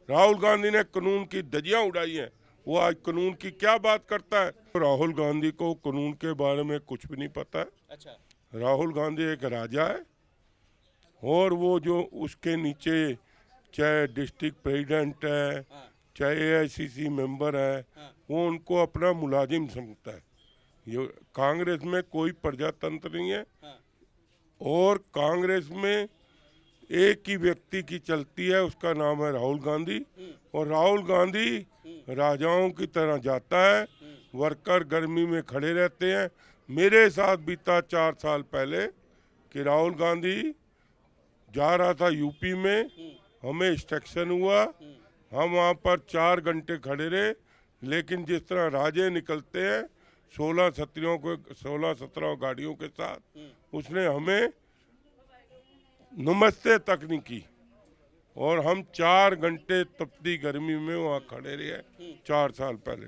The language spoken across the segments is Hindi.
राहुल गांधी ने कानून की धज्जियां उड़ाई हैं। वो आज कानून की क्या बात करता है? राहुल गांधी को कानून के बारे में कुछ भी नहीं पता है। अच्छा। राहुल गांधी एक राजा है और वो जो उसके नीचे चाहे डिस्ट्रिक्ट प्रेसिडेंट है, हाँ। चाहे एआईसीसी मेंबर है, हाँ। वो उनको अपना मुलाजिम समझता है। ये कांग्रेस में कोई प्रजातंत्र नहीं है। हाँ। और कांग्रेस में एक ही व्यक्ति की चलती है, उसका नाम है राहुल गांधी। और राहुल गांधी राजाओं की तरह जाता है, वर्कर गर्मी में खड़े रहते हैं। मेरे साथ बीता 4 साल पहले कि राहुल गांधी जा रहा था यूपी में, हमें इंस्ट्रक्शन हुआ, हम वहाँ पर 4 घंटे खड़े रहे। लेकिन जिस तरह राजे निकलते हैं 16-17 गाड़ियों के साथ, उसने हमें नमस्ते तक नहीं की। और हम 4 घंटे तपती गर्मी में वहाँ खड़े रहे 4 साल पहले।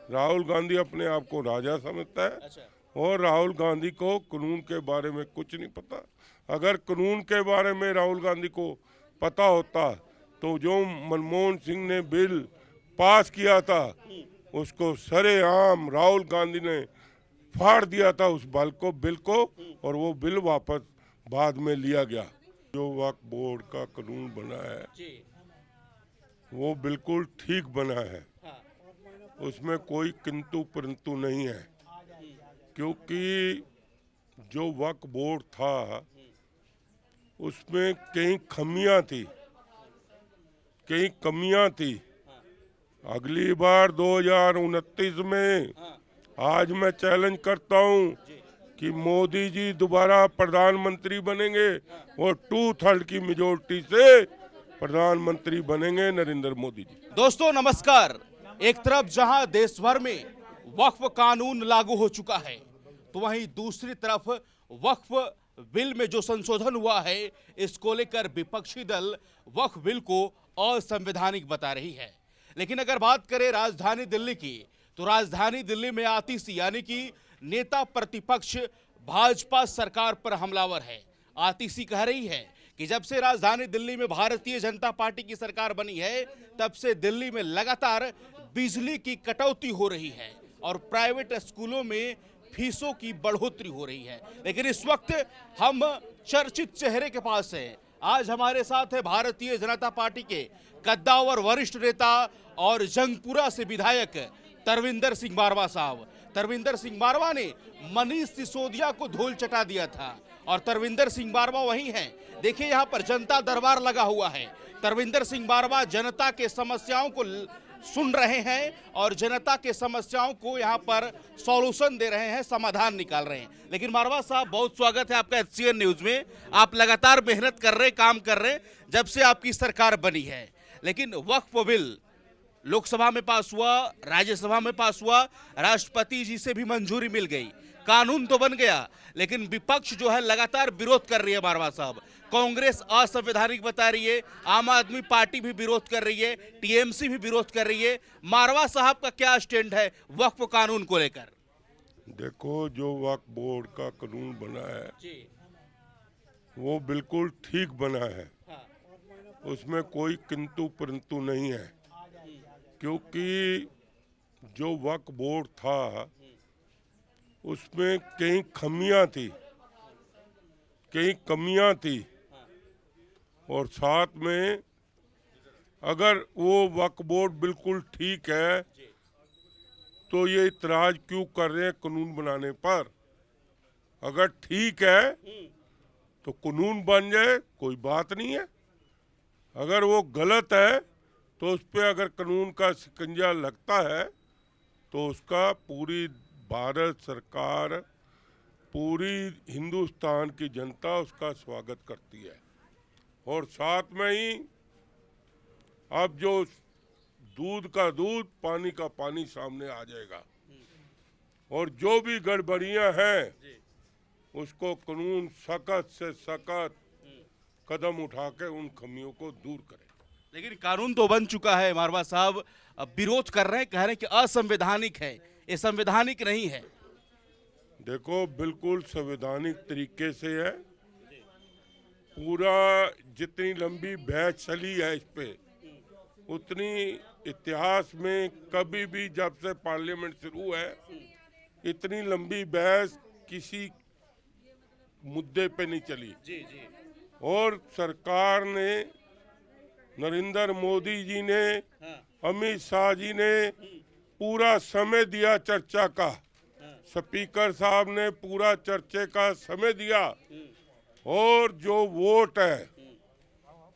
राहुल गांधी अपने आप को राजा समझता है। अच्छा। और राहुल गांधी को कानून के बारे में कुछ नहीं पता। अगर कानून के बारे में राहुल गांधी को पता होता तो जो मनमोहन सिंह ने बिल पास किया था उसको सरेआम राहुल गांधी ने फाड़ दिया था, उस बिल को। और वो बिल वापस बाद में लिया गया। जो वक्फ बोर्ड का कानून बना है जी। वो बिल्कुल ठीक बना है। हाँ। उसमें कोई किंतु परंतु नहीं है, क्योंकि जो वक्फ बोर्ड था उसमें कई खामियां थी, कई कमियां थी। अगली बार 2029 में आज मैं चैलेंज करता हूं कि मोदी जी दोबारा प्रधानमंत्री बनेंगे और 2/3 की मेजोरिटी से प्रधानमंत्री बनेंगे नरेंद्र मोदी जी। दोस्तों नमस्कार। एक तरफ जहां देश भर में वक्फ कानून लागू हो चुका है, तो वहीं दूसरी तरफ वक्फ बिल में जो संशोधन हुआ है, इसको लेकर विपक्षी दल वक्फ बिल को असंवैधानिक बता रही है। लेकिन अगर बात करें राजधानी दिल्ली की, तो राजधानी दिल्ली में आतिशी यानी कि नेता प्रतिपक्ष भाजपा सरकार पर हमलावर है। आतिशी कह रही है कि जब से राजधानी दिल्ली में भारतीय जनता पार्टी की सरकार बनी है, तब से दिल्ली में लगातार बिजली की कटौती हो रही है और प्राइवेट स्कूलों में फीसों की बढ़ोतरी हो रही है। लेकिन इस वक्त हम चर्चित चेहरे के पास हैं। आज हमारे साथ है भारतीय जनता पार्टी के कद्दावर वरिष्ठ नेता और जंगपुरा से विधायक तरविंदर सिंह बारवा साहब। तरविंदर सिंह बारवा ने मनीष सिसोदिया को धूल चटा दिया था और तरविंदर सिंह बारवा वही हैं। देखिए यहाँ पर जनता दरबार लगा हुआ है। तरविंदर सिंह बारवा जनता के समस्याओं को सुन रहे हैं और जनता के समस्याओं को यहाँ पर सॉल्यूशन दे रहे हैं, समाधान निकाल रहे हैं। लेकिन बारवा साहब, बहुत स्वागत है आपका HCN न्यूज में। आप लगातार मेहनत कर रहे, काम कर रहे जब से आपकी सरकार बनी है। लेकिन वक्फ बिल लोकसभा में पास हुआ, राज्यसभा में पास हुआ, राष्ट्रपति जी से भी मंजूरी मिल गई, कानून तो बन गया, लेकिन विपक्ष जो है लगातार विरोध कर रही है। बारवा साहब, कांग्रेस असंवैधानिक बता रही है, आम आदमी पार्टी भी विरोध कर रही है, टीएमसी भी विरोध कर रही है। मारवा साहब का क्या स्टैंड है वक्फ कानून को लेकर? देखो, जो वक्फ बोर्ड का कानून बना है जी। वो बिल्कुल ठीक बना है। हाँ। उसमें कोई किंतु परंतु नहीं है, क्योंकि जो वक्फ बोर्ड था उसमें कई खामियां थी, कई कमियां थी। और साथ में अगर वो वक्फ बोर्ड बिल्कुल ठीक है तो ये इतराज क्यों कर रहे हैं कानून बनाने पर? अगर ठीक है तो कानून बन जाए, कोई बात नहीं है। अगर वो गलत है तो उस पर अगर कानून का शिकंजा लगता है तो उसका पूरी भारत सरकार, पूरी हिंदुस्तान की जनता उसका स्वागत करती है। और साथ में ही अब जो दूध का दूध, पानी का पानी सामने आ जाएगा। और जो भी गड़बड़ियां हैं उसको कानून सख्त से सख्त कदम उठा के उन खामियों को दूर करे। लेकिन कानून तो बन चुका है। मारवा साहब अब विरोध कर रहे हैं, कह रहे हैं कि असंवैधानिक है, ये संवैधानिक नहीं है। देखो, बिल्कुल संवैधानिक तरीके से है। पूरा जितनी लंबी बहस चली है इस पे, उतनी इतिहास में कभी भी जब से पार्लियामेंट शुरू है इतनी लंबी बहस किसी मुद्दे पे नहीं चली। जी जी। और सरकार ने, नरेंद्र मोदी जी ने, हाँ। अमित शाह जी ने पूरा समय दिया चर्चा का। स्पीकर साहब ने पूरा चर्चे का समय दिया और जो वोट है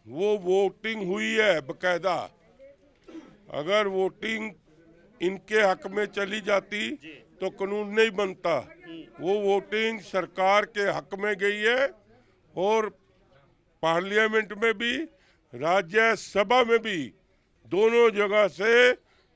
वो वोटिंग हुई है बकायदा। अगर वोटिंग इनके हक में चली जाती तो कानून नहीं बनता। वो वोटिंग सरकार के हक में गई है और पार्लियामेंट में भी राज्यसभा में भी दोनों जगह से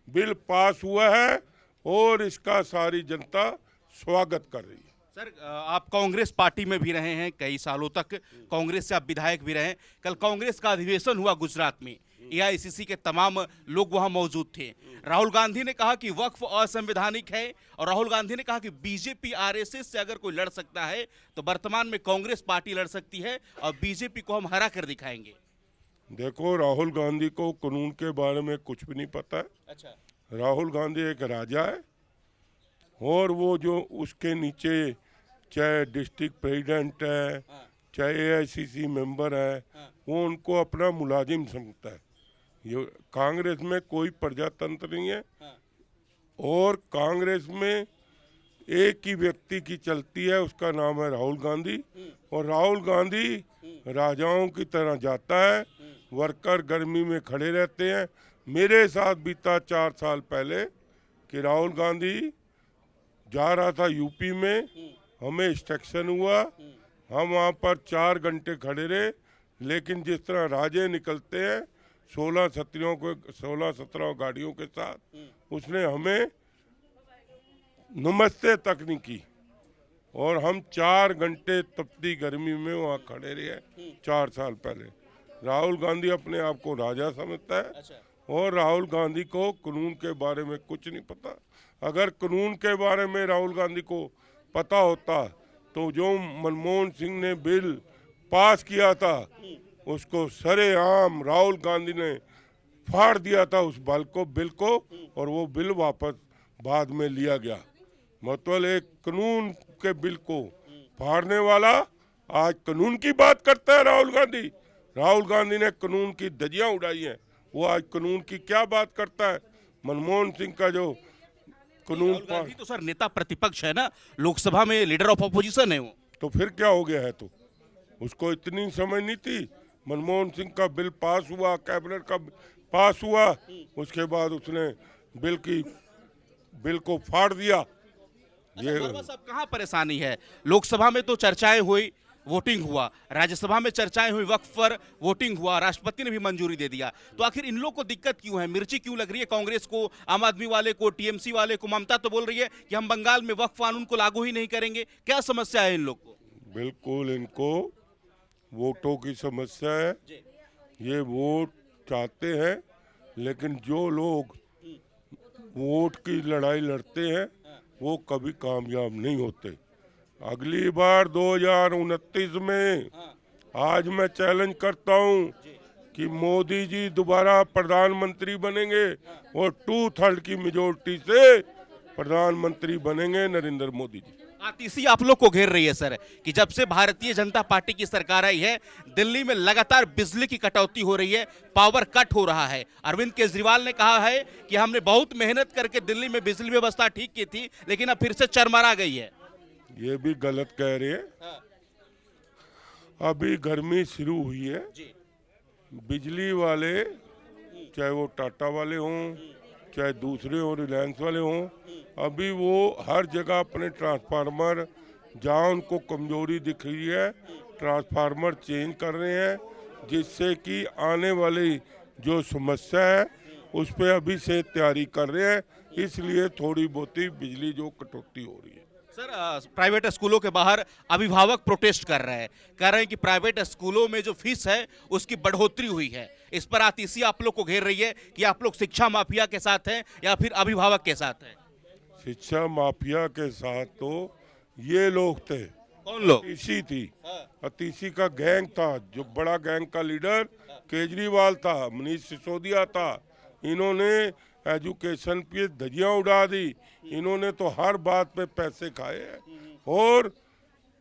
बिल पास हुआ है और इसका सारी जनता स्वागत कर रही है। सर, आप कांग्रेस पार्टी में भी रहे हैं, कई सालों तक कांग्रेस से आप विधायक भी रहे। कल कांग्रेस का अधिवेशन हुआ गुजरात में, एआईसीसी के तमाम लोग वहां मौजूद थे। राहुल गांधी ने कहा कि वक्फ असंवैधानिक है और राहुल गांधी ने कहा कि बीजेपी आरएसएस से अगर कोई लड़ सकता है तो वर्तमान में कांग्रेस पार्टी लड़ सकती है और बीजेपी को हम हरा कर दिखाएंगे। देखो, राहुल गांधी को कानून के बारे में कुछ भी नहीं पता है। अच्छा। राहुल गांधी एक राजा है और वो जो उसके नीचे चाहे डिस्ट्रिक्ट प्रेसिडेंट है चाहे एआईसीसी मेंबर है वो उनको अपना मुलाजिम समझता है। ये कांग्रेस में कोई प्रजातंत्र नहीं है और कांग्रेस में एक ही व्यक्ति की चलती है, उसका नाम है राहुल गांधी। और राहुल गांधी राजाओं की तरह जाता है, वर्कर गर्मी में खड़े रहते हैं। मेरे साथ बीता 4 साल पहले कि राहुल गांधी जा रहा था यूपी में, हमें इंस्ट्रक्शन हुआ, हम वहाँ पर 4 घंटे खड़े रहे। लेकिन जिस तरह राजे निकलते हैं 16-17 गाड़ियों के साथ, उसने हमें नमस्ते तक नहीं की और हम 4 घंटे तपती गर्मी में वहाँ खड़े रहे 4 साल पहले। राहुल गांधी अपने आप को राजा समझता है। अच्छा। और राहुल गांधी को कानून के बारे में कुछ नहीं पता। अगर कानून के बारे में राहुल गांधी को पता होता तो जो मनमोहन सिंह ने बिल पास किया था उसको सरेआम राहुल गांधी ने फाड़ दिया था, उस बिल को और वो बिल वापस बाद में लिया गया। मतलब एक कानून के बिल को फाड़ने वाला आज कानून की बात करता है राहुल गांधी। राहुल गांधी ने कानून की धज्जियां उड़ाई हैं, वो आज कानून की क्या बात करता है। मनमोहन सिंह का जो कानून राहुल गांधी तो सर नेता प्रतिपक्ष है ना, लोकसभा में लीडर ऑफ अपोजिशन है वो। तो फिर क्या हो गया है? तो उसको इतनी समझ नहीं थी। मनमोहन सिंह का बिल पास हुआ, कैबिनेट का पास हुआ, उसके बाद उसने बिल को फाड़ दिया। ये सब कहाँ परेशानी है? लोकसभा में तो चर्चाएं हुई, वोटिंग हुआ, राज्यसभा में चर्चाएं हुई, वक्फ पर वोटिंग हुआ, राष्ट्रपति ने भी मंजूरी दे दिया। तो आखिर इन लोग को दिक्कत क्यों है? मिर्ची क्यों लग रही है कांग्रेस को, आम आदमी वाले को, टीएमसी वाले को? ममता तो बोल रही है कि हम बंगाल में वक्फ कानून को लागू ही नहीं करेंगे। क्या समस्या है इन लोग को? बिल्कुल इनको वोटों की समस्या है। ये वोट चाहते हैं लेकिन जो लोग वोट की लड़ाई लड़ते हैं वो कभी कामयाब नहीं होते। अगली बार 2029 में आज मैं चैलेंज करता हूं कि मोदी जी दोबारा प्रधानमंत्री बनेंगे और 2/3 की मेजोरिटी से प्रधानमंत्री बनेंगे नरेंद्र मोदी जी। आतिशी आप लोग को घेर रही है सर कि जब से भारतीय जनता पार्टी की सरकार आई है दिल्ली में लगातार बिजली की कटौती हो रही है, पावर कट हो रहा है। अरविंद केजरीवाल ने कहा है कि हमने बहुत मेहनत करके दिल्ली में बिजली व्यवस्था ठीक की थी लेकिन अब फिर से चरमरा गई है। ये भी गलत कह रहे हैं। अभी गर्मी शुरू हुई है, बिजली वाले चाहे वो टाटा वाले हों चाहे दूसरे हों, रिलायंस वाले हों, अभी वो हर जगह अपने ट्रांसफार्मर जहाँ उनको कमजोरी दिख रही है ट्रांसफार्मर चेंज कर रहे हैं, जिससे कि आने वाली जो समस्या है उस पर अभी से तैयारी कर रहे हैं। इसलिए थोड़ी बहुत ही बिजली जो कटौती हो रही है। सर, प्राइवेट स्कूलों के बाहर अभिभावक प्रोटेस्ट कर रहे हैं, कह रहे हैं कि प्राइवेट स्कूलों में जो फीस है उसकी बढ़ोतरी हुई है। इस पर आतिशी आप लोग को घेर रही है कि आप लोग शिक्षा माफिया के साथ हैं या फिर अभिभावक के साथ हैं। शिक्षा माफिया के साथ तो ये लोग थे कौन लोग? तीसी थी। हाँ। तीसी का गैंग था, जो बड़ा गैंग का लीडर केजरीवाल था, मनीष सिसोदिया था। इन्होंने एजुकेशन पे धज्जियां उड़ा दी। इन्होंने तो हर बात पे पैसे खाए हैं। और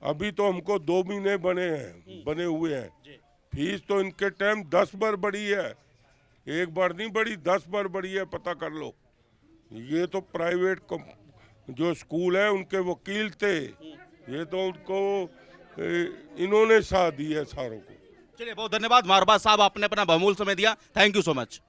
अभी तो हमको 2 महीने बने हुए हैं। फीस तो इनके टाइम 10 बार बढ़ी है, एक बार नहीं बढ़ी, 10 बार बढ़ी है, पता कर लो। ये तो प्राइवेट जो स्कूल है उनके वकील थे, ये तो उनको इन्होंने साथ दी है सारों को। चलिए, बहुत धन्यवाद मारबा साहब, आपने अपना बहुमूल्य समय दिया। Thank you so much.